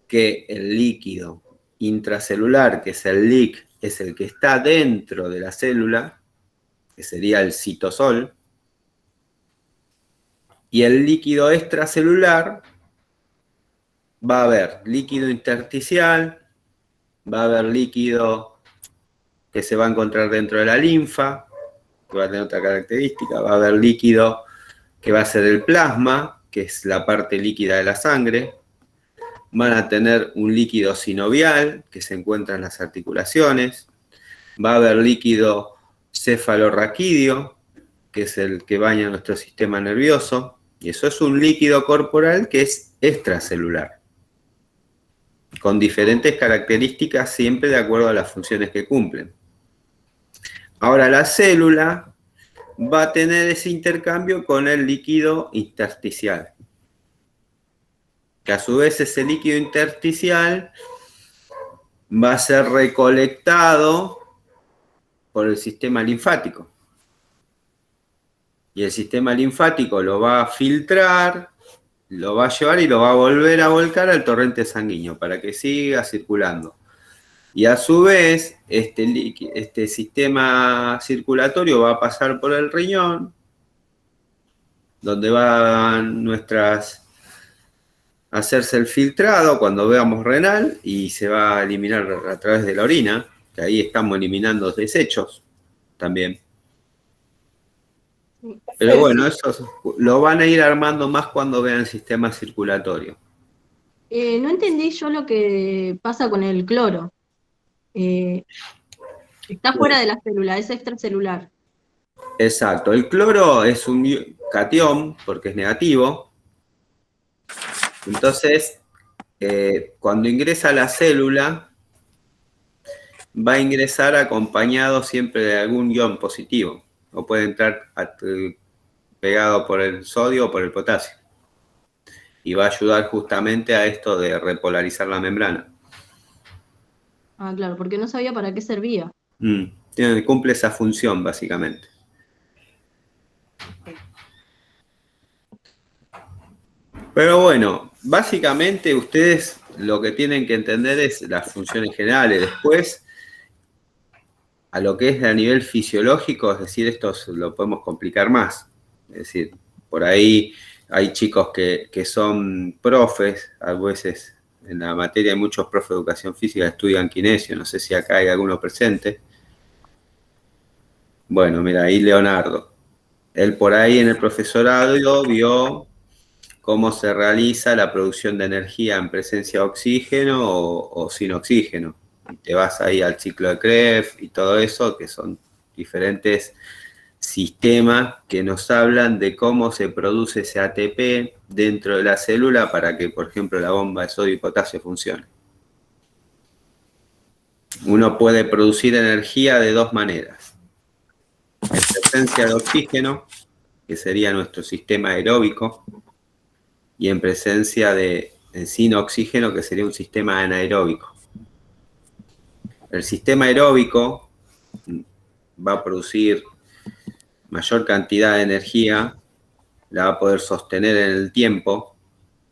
que el líquido intracelular, que es el LIC, es el que está dentro de la célula, que sería el citosol, y el líquido extracelular va a haber líquido intersticial, va a haber líquido que se va a encontrar dentro de la linfa, que va a tener otra característica, va a haber líquido que va a ser el plasma, que es la parte líquida de la sangre, van a tener un líquido sinovial que se encuentra en las articulaciones, va a haber líquido cefalorraquídeo, que es el que baña nuestro sistema nervioso, y eso es un líquido corporal que es extracelular, con diferentes características siempre de acuerdo a las funciones que cumplen. Ahora la célula va a tener ese intercambio con el líquido intersticial, que a su vez ese líquido intersticial va a ser recolectado por el sistema linfático. Y el sistema linfático lo va a filtrar, lo va a llevar y lo va a volver a volcar al torrente sanguíneo para que siga circulando. Y a su vez, este sistema circulatorio va a pasar por el riñón, donde van hacerse el filtrado cuando veamos renal y se va a eliminar a través de la orina, que ahí estamos eliminando desechos también. Pero bueno, eso lo van a ir armando más cuando vean el sistema circulatorio. No entendí yo lo que pasa con el cloro. Eh, Está fuera de la célula, es extracelular. Exacto, el cloro es un catión porque es negativo. Entonces, cuando ingresa a la célula, va a ingresar acompañado siempre de algún ion positivo. O puede entrar pegado por el sodio o por el potasio. Y va a ayudar justamente a esto de repolarizar la membrana. Ah, claro, porque no sabía para qué servía. Cumple esa función, básicamente. Pero bueno, básicamente ustedes lo que tienen que entender es las funciones generales. Después, a lo que es a nivel fisiológico, es decir, esto lo podemos complicar más. Es decir, por ahí hay chicos que son profes, a veces en la materia hay muchos profes de educación física que estudian kinesio, no sé si acá hay alguno presente. Bueno, mira, ahí Leonardo. Él por ahí en el profesorado vio cómo se realiza la producción de energía en presencia de oxígeno o sin oxígeno. Te vas ahí al ciclo de Krebs y todo eso, que son diferentes sistemas que nos hablan de cómo se produce ese ATP dentro de la célula para que, por ejemplo, la bomba de sodio y potasio funcione. Uno puede producir energía de dos maneras. En presencia de oxígeno, que sería nuestro sistema aeróbico, y en presencia de sin oxígeno, que sería un sistema anaeróbico. El sistema aeróbico va a producir mayor cantidad de energía, la va a poder sostener en el tiempo,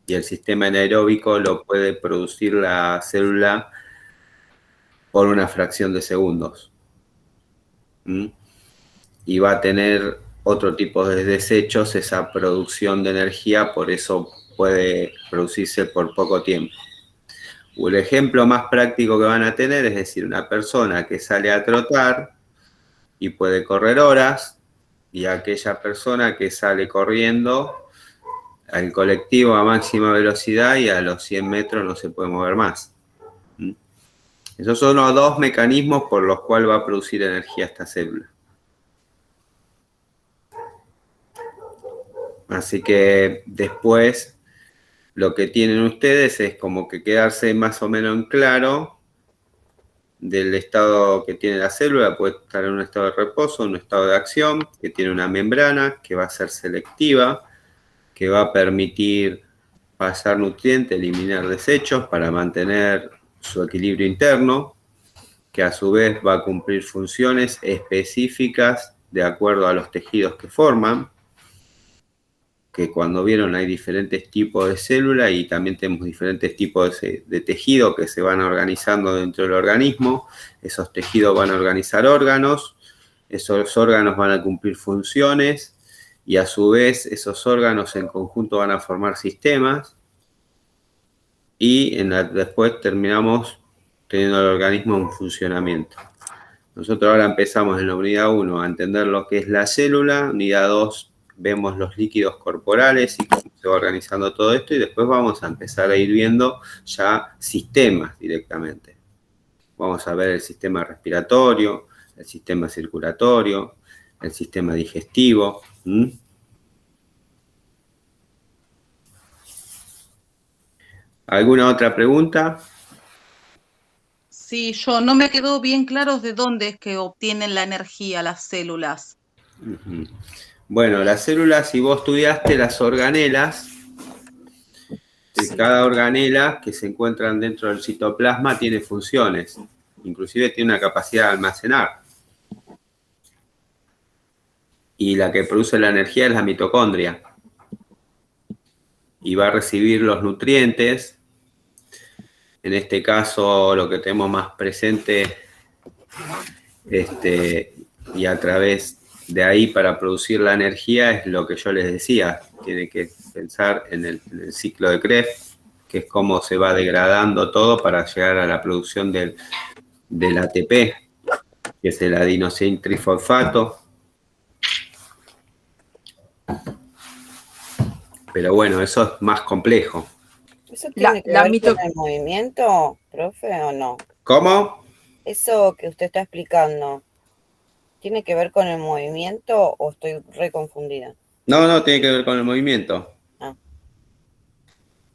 y el sistema anaeróbico lo puede producir la célula por una fracción de segundos. Y va a tener otro tipo de desechos esa producción de energía, por eso puede producirse por poco tiempo. El ejemplo más práctico que van a tener es decir, una persona que sale a trotar y puede correr horas, y aquella persona que sale corriendo al colectivo a máxima velocidad y a los 100 metros no se puede mover más. Esos son los dos mecanismos por los cuales va a producir energía esta célula. Así que después lo que tienen ustedes es como que quedarse más o menos en claro del estado que tiene la célula. Puede estar en un estado de reposo, en un estado de acción, que tiene una membrana que va a ser selectiva, que va a permitir pasar nutrientes, eliminar desechos para mantener su equilibrio interno, que a su vez va a cumplir funciones específicas de acuerdo a los tejidos que forman, que cuando vieron hay diferentes tipos de células y también tenemos diferentes tipos de tejido que se van organizando dentro del organismo. Esos tejidos van a organizar órganos, esos órganos van a cumplir funciones y a su vez esos órganos en conjunto van a formar sistemas y después terminamos teniendo el organismo en funcionamiento. Nosotros ahora empezamos en la unidad 1 a entender lo que es la célula, unidad 2 vemos los líquidos corporales y cómo se va organizando todo esto, y después vamos a empezar a ir viendo ya sistemas directamente. Vamos a ver el sistema respiratorio, el sistema circulatorio, el sistema digestivo. ¿Alguna otra pregunta? Sí, yo no me quedó bien claro de dónde es que obtienen la energía las células. Bueno, las células, si vos estudiaste las organelas, cada organela que se encuentran dentro del citoplasma tiene funciones, inclusive tiene una capacidad de almacenar. Y la que produce la energía es la mitocondria. Y va a recibir los nutrientes. En este caso, lo que tenemos más presente, y a través de ahí para producir la energía es lo que yo les decía. Tiene que pensar en el ciclo de Krebs, que es cómo se va degradando todo para llegar a la producción del ATP, que es el adenosín trifosfato. Pero bueno, eso es más complejo. ¿Eso La, tiene que la ver mito- con el movimiento, profe, o no? ¿Cómo? Eso que usted está explicando, ¿tiene que ver con el movimiento o estoy reconfundida? No, no tiene que ver con el movimiento. Ah,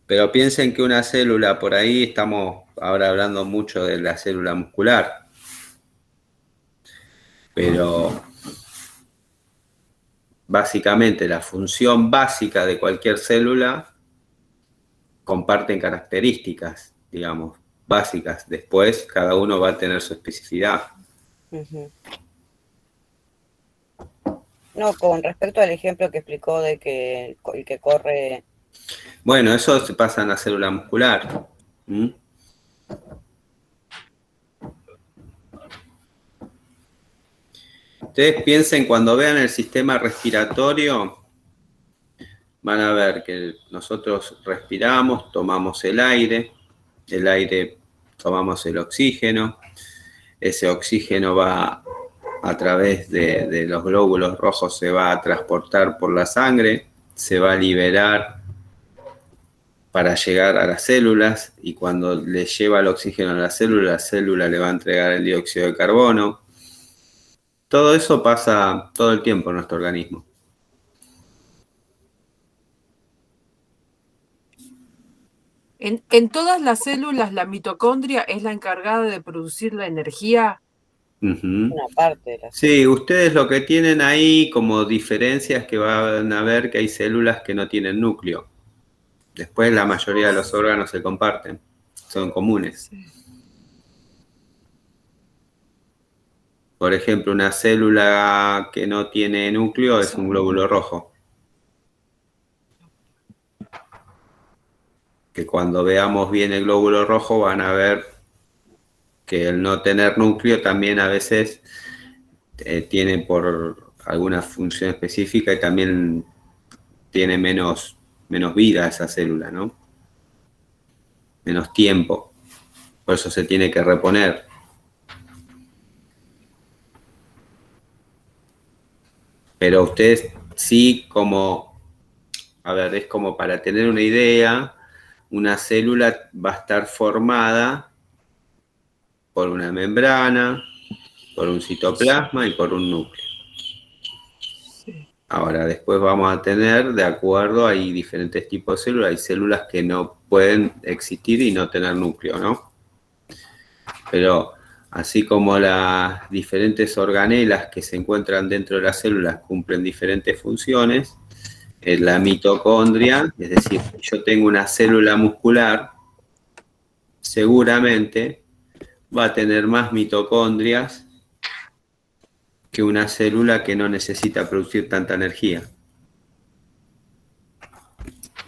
Pero piensen que una célula, por ahí estamos ahora hablando mucho de la célula muscular, pero básicamente la función básica de cualquier célula comparten características, digamos, básicas. Después cada uno va a tener su especificidad. ujú. No, con respecto al ejemplo que explicó de que el que corre, Bueno, eso se pasa en la célula muscular. ¿Mm? Ustedes piensen, cuando vean el sistema respiratorio, van a ver que nosotros respiramos, tomamos el aire, tomamos el oxígeno, ese oxígeno va a través de los glóbulos rojos, se va a transportar por la sangre, se va a liberar para llegar a las células, y cuando le lleva el oxígeno a la célula le va a entregar el dióxido de carbono. Todo eso pasa todo el tiempo en nuestro organismo. en todas las células, la mitocondria es la encargada de producir la energía. Ujú. una parte de la Sí, ustedes lo que tienen ahí como diferencias que van a ver que hay células que no tienen núcleo. Después la mayoría de los órganos se comparten, son comunes. Por ejemplo, una célula que no tiene núcleo es un glóbulo rojo. Que cuando veamos bien el glóbulo rojo van a ver que el no tener núcleo también a veces tiene por alguna función específica y también tiene menos vida esa célula, ¿no? Menos tiempo. Por eso se tiene que reponer. Pero ustedes sí a ver, es como para tener una idea, una célula va a estar formada por una membrana, por un citoplasma y por un núcleo. Ahora, después vamos a tener, de acuerdo, hay diferentes tipos de células, hay células que no pueden existir y no tener núcleo, ¿no? Pero así como las diferentes organelas que se encuentran dentro de las células cumplen diferentes funciones, la mitocondria, es decir, si yo tengo una célula muscular, seguramente va a tener más mitocondrias que una célula que no necesita producir tanta energía.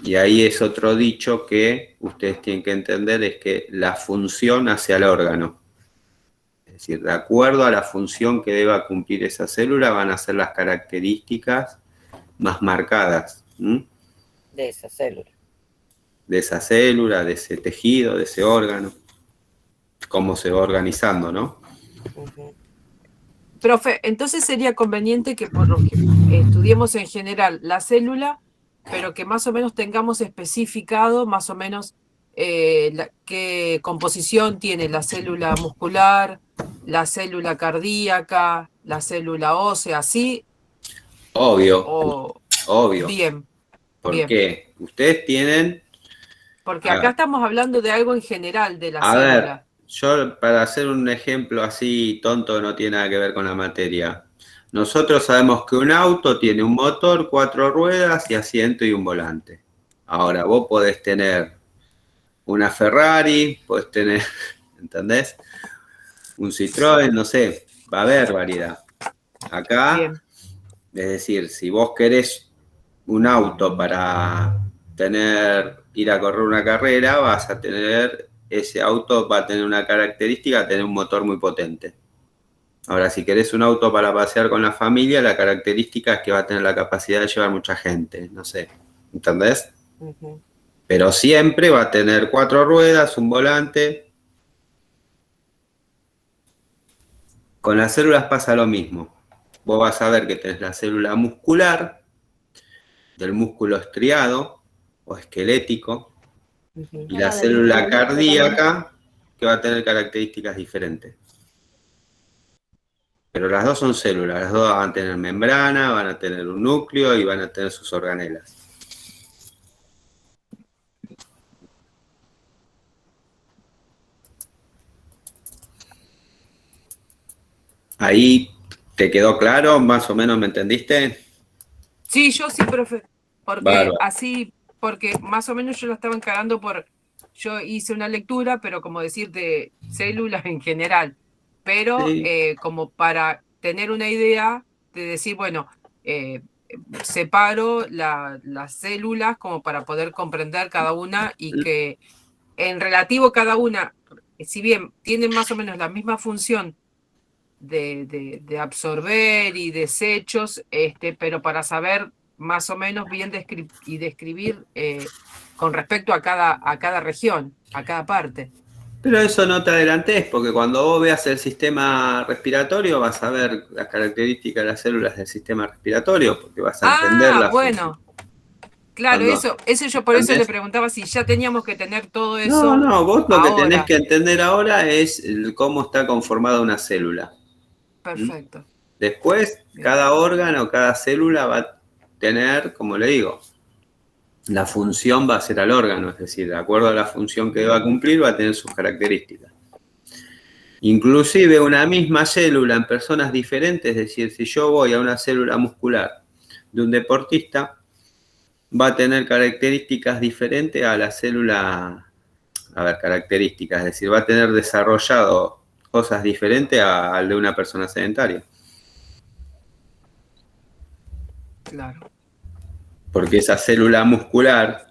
Y ahí es otro dicho que ustedes tienen que entender, es que la función hace al órgano. Es decir, de acuerdo a la función que deba cumplir esa célula, van a ser las características más marcadas, ¿m? de esa célula. De esa célula, de ese tejido, de ese órgano, cómo se va organizando, ¿no? Ujú. Profe, entonces sería conveniente que estudiemos en general la célula, pero que más o menos tengamos especificado más o menos qué composición tiene la célula muscular, la célula cardíaca, la célula ósea, ¿sí? Obvio, O obvio. bien, ¿Por bien. qué? Ustedes tienen, Porque acá estamos hablando de algo en general de la a ver, célula. yo para hacer un ejemplo así tonto, no tiene nada que ver con la materia. Nosotros sabemos que un auto tiene un motor, 4 ruedas y asiento y un volante. Ahora, vos podés tener una Ferrari, podés tener, ¿entendés? Un Citroën, no sé, va a haber variedad. Acá, Bien, es decir, si vos querés un auto para ir a correr una carrera, vas a tener, ese auto va a tener una característica, tener un motor muy potente. Ahora, si querés un auto para pasear con la familia, la característica es que va a tener la capacidad de llevar mucha gente, no sé, ¿entendés? Ujú. Pero siempre va a tener 4 ruedas, un volante. Con las células pasa lo mismo. Vos vas a ver que tenés la célula muscular, del músculo estriado, o esquelético, Ujú. y la Del célula músculo cardíaca, que va a tener características diferentes. Pero las dos son células, las dos van a tener membrana, van a tener un núcleo y van a tener sus organelas. ¿Ahí te quedó claro? ¿Más o menos me entendiste? Sí, yo sí, profe, Bárbaro. porque más o menos yo lo estaba encarando yo hice una lectura, pero como decir de células en general, pero Sí. como para tener una idea de decir, bueno, eh, separo las células como para poder comprender cada una y que en relativo cada una, si bien tienen más o menos la misma función, de absorber y desechos, pero para saber más o menos bien y describir con respecto a cada región, a cada parte. Pero eso no te adelantes, porque cuando vos veas el sistema respiratorio vas a ver las características de las células del sistema respiratorio, porque vas a entender Ah, la función. bueno, claro, Cuando eso yo por eso le ¿entendés? preguntaba si ya teníamos que tener todo No, eso no, vos lo que tenés ahora. que entender ahora es cómo está conformada una célula. ¿Mm? Perfecto. Después, Bien. cada órgano, cada célula va a tener, como le digo, la función va a ser al órgano, es decir, de acuerdo a la función que va a cumplir, va a tener sus características. Inclusive una misma célula en personas diferentes, es decir, si yo voy a una célula muscular de un deportista, va a tener características diferentes a la célula, a ver, características, es decir, va a tener desarrollado cosas diferentes al de una persona sedentaria. Claro. Porque esa célula muscular,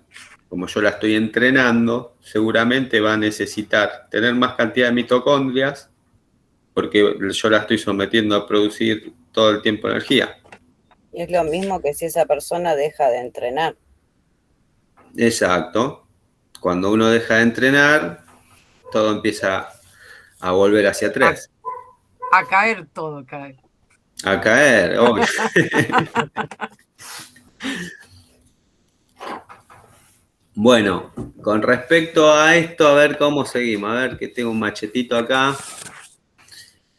como yo la estoy entrenando, seguramente va a necesitar tener más cantidad de mitocondrias, porque yo la estoy sometiendo a producir todo el tiempo energía. Y es lo mismo que si esa persona deja de entrenar. Exacto. Cuando uno deja de entrenar, todo empieza a volver hacia atrás. A caer todo, cae. A caer. Oh. Bueno, con respecto a esto, a ver cómo seguimos. A ver que tengo un machetito acá.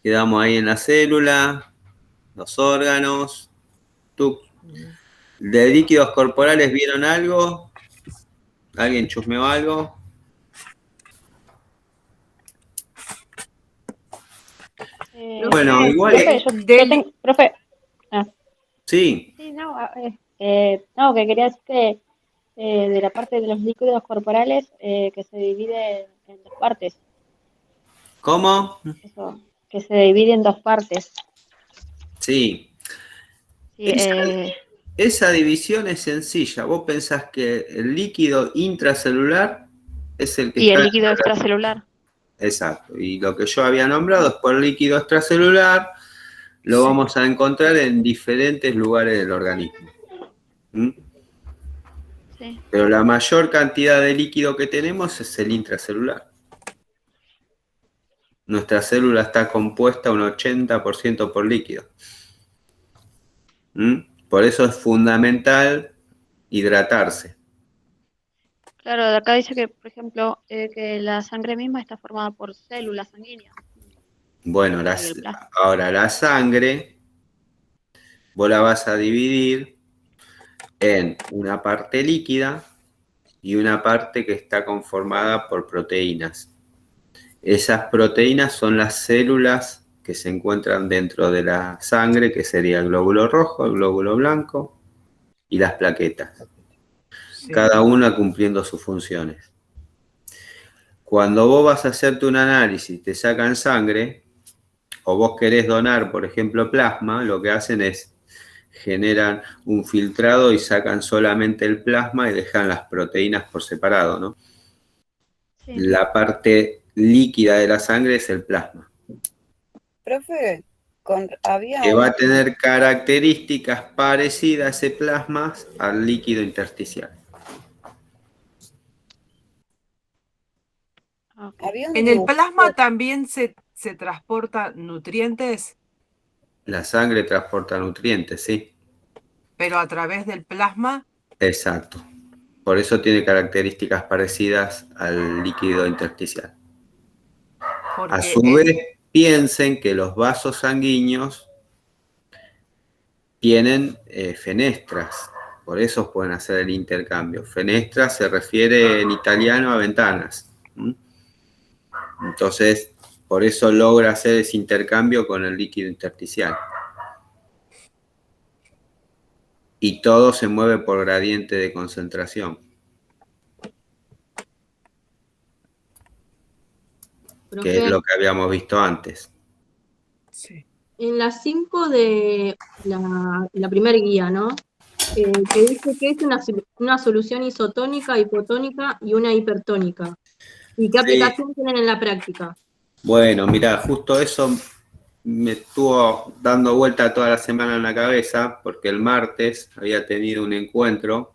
Quedamos ahí en la célula, los órganos. ¿Tú de líquidos corporales vieron algo? ¿Alguien chusmeó algo? Bueno, igual. Profe, Sí. sí, no, no, que quería decir que de la parte de los líquidos corporales que se divide en dos partes, ¿Cómo? eso, que se divide en dos partes. Sí. Sí, Esa división es sencilla. Vos pensás que el líquido intracelular es el que y está. el líquido extracelular. Exacto. Y lo que yo había nombrado es por líquido extracelular, lo Sí. vamos a encontrar en diferentes lugares del organismo. ¿Mm? Sí, Pero la mayor cantidad de líquido que tenemos es el intracelular. Nuestra célula está compuesta un 80% por líquido. ¿Mm? Por eso es fundamental hidratarse. claro, de acá dice que, por ejemplo, que la sangre misma está formada por células sanguíneas. Bueno, Y el plasma. ahora la sangre vos la vas a dividir en una parte líquida y una parte que está conformada por proteínas. Esas proteínas son las células que se encuentran dentro de la sangre, que sería el glóbulo rojo, el glóbulo blanco y las plaquetas, Sí. cada una cumpliendo sus funciones. Cuando vos vas a hacerte un análisis, te sacan sangre, o vos querés donar, por ejemplo, plasma, lo que hacen es generan un filtrado y sacan solamente el plasma y dejan las proteínas por separado, ¿no? Sí. La parte líquida de la sangre es el plasma, Profe, había que va a tener características parecidas ese plasma al líquido intersticial. Ok. había un En el dibujito. plasma también se transporta nutrientes, La sangre transporta nutrientes, ¿sí? pero a través del plasma. Exacto. Por eso tiene características parecidas al líquido intersticial. A su vez, piensen que los vasos sanguíneos tienen fenestras, por eso pueden hacer el intercambio. Fenestra se refiere en italiano a ventanas. Entonces, por eso logra hacer ese intercambio con el líquido intersticial. Y todo se mueve por gradiente de concentración. Que es lo que habíamos visto antes. Sí. En la 5 de la primera guía, ¿no? Que dice que es una solución isotónica, hipotónica y una hipertónica. ¿Y qué aplicación tienen en la práctica? Bueno, mirá, justo eso me estuvo dando vuelta toda la semana en la cabeza, porque el martes había tenido un encuentro.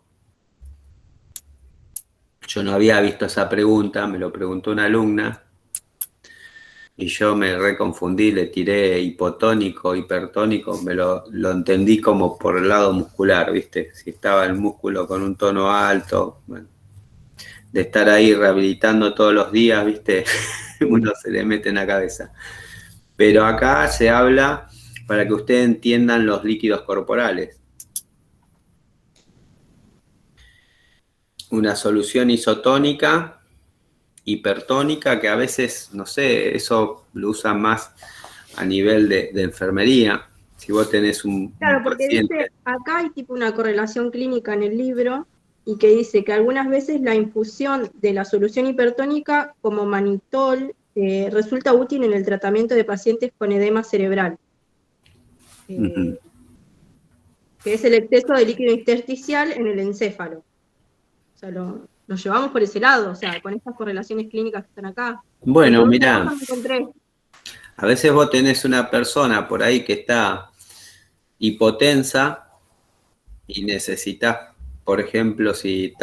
Yo no había visto esa pregunta, me lo preguntó una alumna, y yo me reconfundí, le tiré hipotónico, hipertónico, me lo entendí como por el lado muscular, ¿viste? Si estaba el músculo con un tono alto, bueno, de estar ahí rehabilitando todos los días, ¿viste? Uno se le mete en la cabeza. Pero acá se habla para que ustedes entiendan los líquidos corporales. Una solución isotónica, hipertónica, que a veces, no sé, eso lo usan más a nivel de enfermería. Si vos tenés un porque paciente... dice, acá hay tipo una correlación clínica en el libro, y que dice que algunas veces la infusión de la solución hipertónica, como manitol, resulta útil en el tratamiento de pacientes con edema cerebral. Que es el exceso de líquido intersticial en el encéfalo. O sea, lo llevamos por ese lado, o sea, con estas correlaciones clínicas que están acá. Bueno, mirá, no encontré. A veces vos tenés una persona por ahí que está hipotensa y necesitas, por ejemplo, si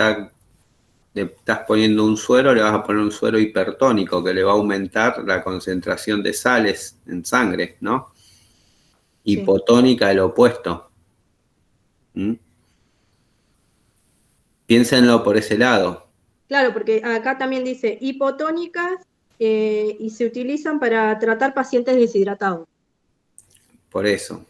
le estás poniendo un suero, le vas a poner un suero hipertónico que le va a aumentar la concentración de sales en sangre, ¿no? Sí. Hipotónica, el opuesto. Piénsenlo por ese lado. Claro, porque acá también dice hipotónicas y se utilizan para tratar pacientes deshidratados. Por eso.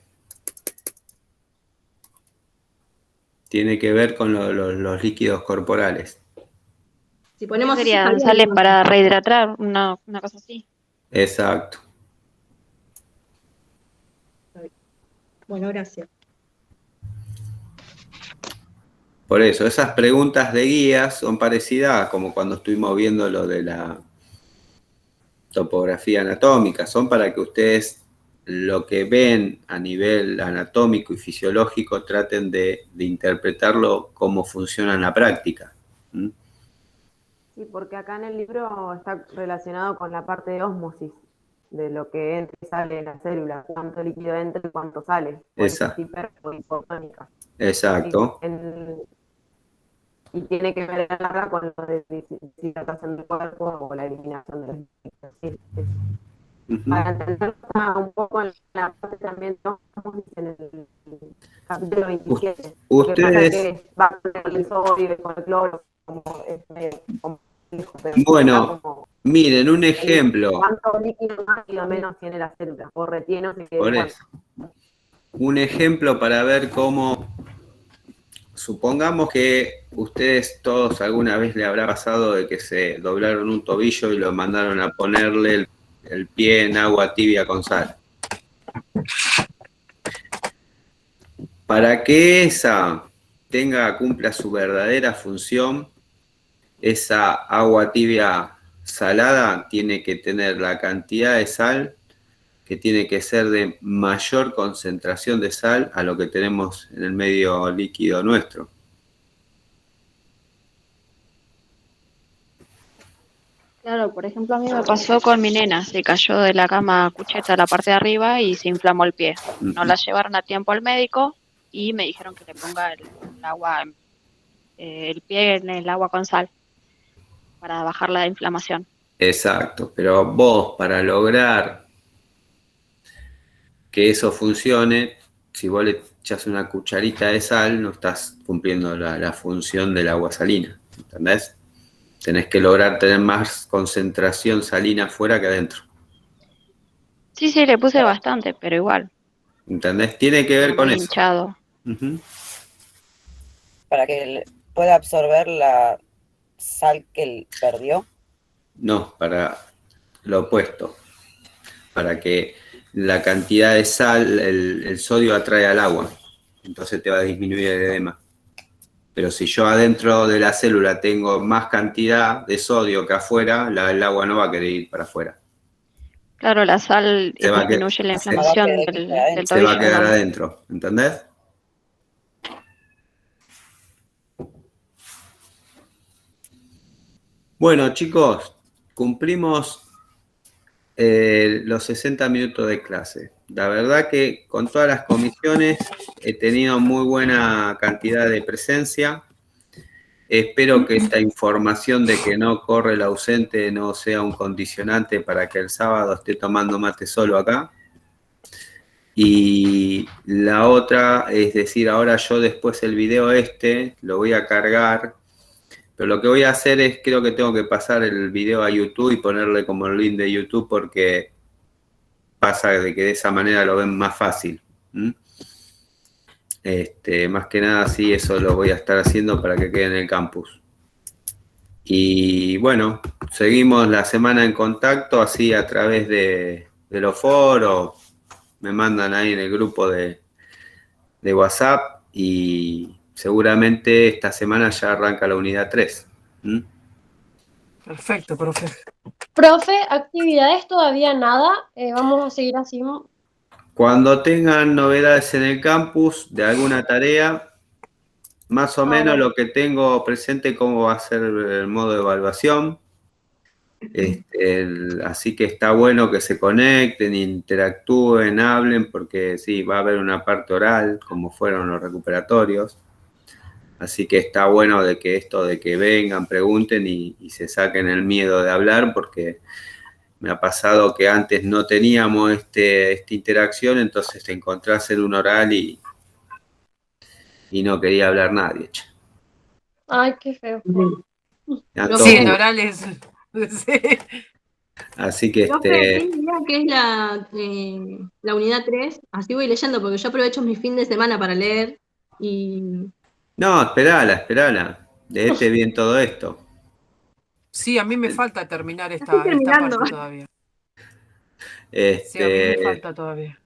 Tiene que ver con los líquidos corporales. Si ponemos serían sales para rehidratar, una cosa así. Exacto. Bueno, gracias. Por eso, esas preguntas de guías son parecidas como cuando estuvimos viendo lo de la topografía anatómica. Son para que ustedes lo que ven a nivel anatómico y fisiológico traten de interpretarlo cómo funciona en la práctica. Sí, porque acá en el libro está relacionado con la parte de ósmosis, de lo que entra y sale en la célula, cuánto líquido entra y cuánto sale. Exacto. Hiper o hipotónica. Exacto. Y tiene que ver acá con lo de deshidratación del cuerpo o la eliminación de los líquidos. Sí. Para entender un poco en la parte también de ósmosis en el capítulo 27. Ustedes... Que va con el sodio y con el cloro, como es medio complejo, pero bueno, como, miren, un ejemplo. ¿cuánto líquido más y menos tiene la célula? O retiene o se queda por igual. Eso. Un ejemplo para ver cómo... Supongamos que ustedes todos alguna vez le habrá pasado de que se doblaron un tobillo y lo mandaron a ponerle el pie en agua tibia con sal. Para que esa cumpla su verdadera función, esa agua tibia salada tiene que tener la cantidad de sal que tiene que ser de mayor concentración de sal a lo que tenemos en el medio líquido nuestro. Claro, por ejemplo, a mí me pasó con mi nena, se cayó de la cama cucheta a la parte de arriba y se inflamó el pie. No la llevaron a tiempo al médico y me dijeron que le ponga el pie en el agua con sal para bajar la inflamación. Exacto, pero vos para lograr que eso funcione, si vos le echás una cucharita de sal, no estás cumpliendo la función del agua salina, ¿entendés? Tenés que lograr tener más concentración salina afuera que adentro. Sí, le puse bastante, pero igual. ¿Entendés? Tiene que ver Está con muy eso. hinchado. Uh-huh. Para que pueda absorber la sal que perdió. No, para lo opuesto. Para que la cantidad de sal, el sodio atrae al agua. Entonces te va a disminuir el edema. Pero si yo adentro de la célula tengo más cantidad de sodio que afuera, el agua no va a querer ir para afuera. Claro, la sal Se va a disminuye la se- inflamación del Se va a tobillo. quedar ¿no? adentro, ¿entendés? Bueno, chicos, cumplimos los 60 minutos de clase. La verdad que con todas las comisiones he tenido muy buena cantidad de presencia. Espero que esta información de que no corre el ausente no sea un condicionante para que el sábado esté tomando mate solo acá. Y la otra, es decir, ahora yo después el video lo voy a cargar, pero lo que voy a hacer es, creo que tengo que pasar el video a YouTube y ponerle como el link de YouTube porque pasa de que de esa manera lo ven más fácil. Más que nada, sí, eso lo voy a estar haciendo para que quede en el campus. Y bueno, seguimos la semana en contacto, así a través de los foros, me mandan ahí en el grupo de WhatsApp y seguramente esta semana ya arranca la unidad 3. Perfecto, profe. Profe, actividades todavía nada. Vamos a seguir así. Cuando tengan novedades en el campus de alguna tarea, más o menos lo que tengo presente cómo va a ser el modo de evaluación. Así que está bueno que se conecten, interactúen, hablen, porque sí, va a haber una parte oral, como fueron los recuperatorios. Así que está bueno de que vengan, pregunten y se saquen el miedo de hablar, porque me ha pasado que antes no teníamos esta interacción, entonces te encontrás en un oral y no quería hablar nadie. Ay, qué feo. Sí, en orales. Sí. Así que Profe, ¿qué diría que es la unidad 3? Así voy leyendo, porque yo aprovecho mi fin de semana para leer y... No, esperala. Leete bien todo esto. Sí, a mí me falta terminar esta parte todavía. Sí, a mí me falta todavía.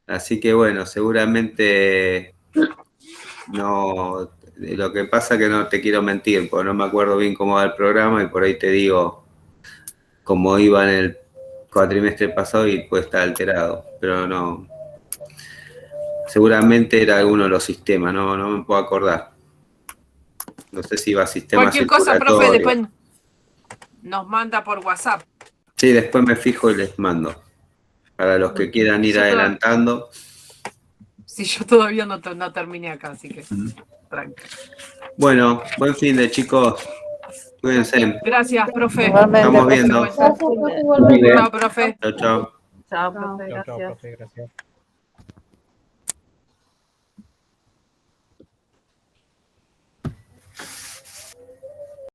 Así que bueno, seguramente no. Lo que pasa es que no te quiero mentir, porque no me acuerdo bien cómo va el programa y por ahí te digo cómo iba en el cuatrimestre pasado y puede estar alterado, pero no. Seguramente era alguno de los sistemas, no me puedo acordar. No sé si iba a sistemas. Cualquier cosa, profe, después nos manda por WhatsApp. Sí, después me fijo y les mando. Para los que quieran ir adelantando. Sí, yo todavía no terminé acá, así que tranquilo. Bueno, buen fin de chicos. Cuídense. Gracias, profe. Estamos viendo. Gracias, profe. Chao, profe. Chao, chao. Chao, profe, gracias.